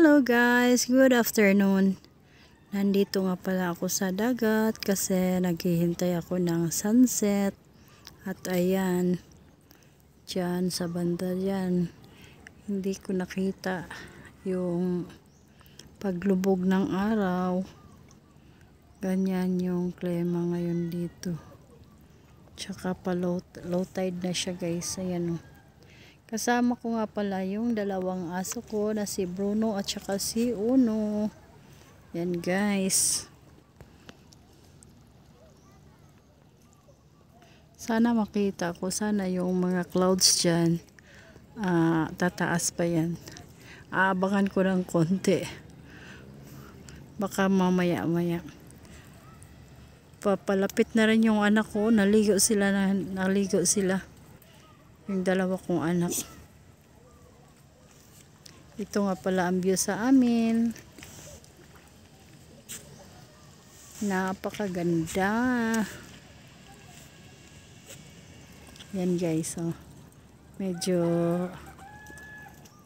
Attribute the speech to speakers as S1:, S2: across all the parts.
S1: Hello guys, good afternoon. Nandito nga pala ako sa dagat kasi naghihintay ako ng sunset. At ayan, dyan sa banda dyan, hindi ko nakita yung paglubog ng araw. Ganyan yung klima ngayon dito. Tsaka pa low tide na siya guys. Ayan o. Kasama ko nga pala yung dalawang aso ko na si Bruno at saka si Uno. Yan guys. Sana makita ko. Sana yung mga clouds dyan. Tataas pa yan. Aabangan ko ng konti. Baka mamaya-maya. Papalapit na rin yung anak ko. Naligo sila. Yung dalawa kong anak. Ito nga pala ang view sa amin. Napakaganda. Yan guys, oh. Medyo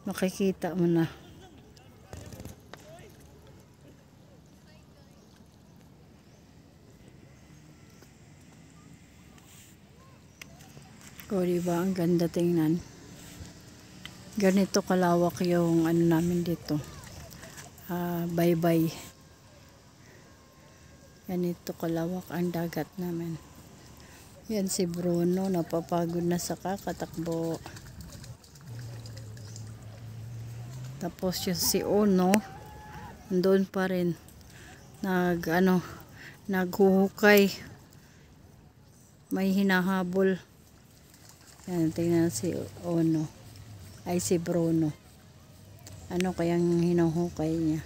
S1: makikita mo na. O diba, ang ganda tingnan. Ganito kalawak yung ano namin dito. Bye-bye. Ganito kalawak ang dagat namin. Yan si Bruno, napapagod na sa kakatakbo. Tapos yung si Uno, doon pa rin. Naghuhukay. May hinahabol. Yan, tingnan si Uno. Ay, si Bruno. Ano kayang hinuhukay niya?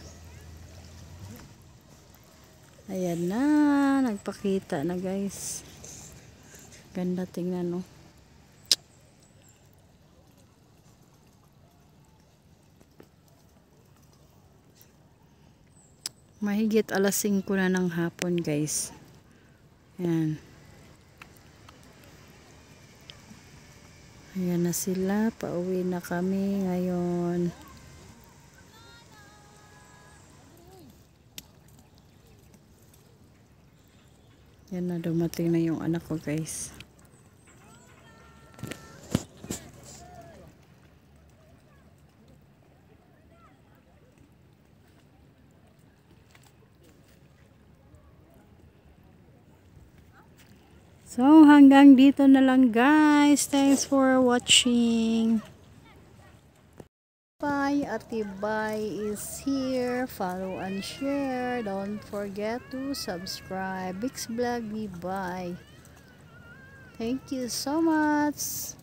S1: Ayan na, nagpakita na guys. Ganda tingnan, no? Mahigit alas 5 na ng hapon guys. Ayan. Ayan na sila, pauwi na kami ngayon. Yan na, dumating na yung anak ko guys. So, hanggang dito na lang guys. Thanks for watching. Bye. Atibay is here. Follow and share. Don't forget to subscribe. Bix Vlog. Bye. Thank you so much.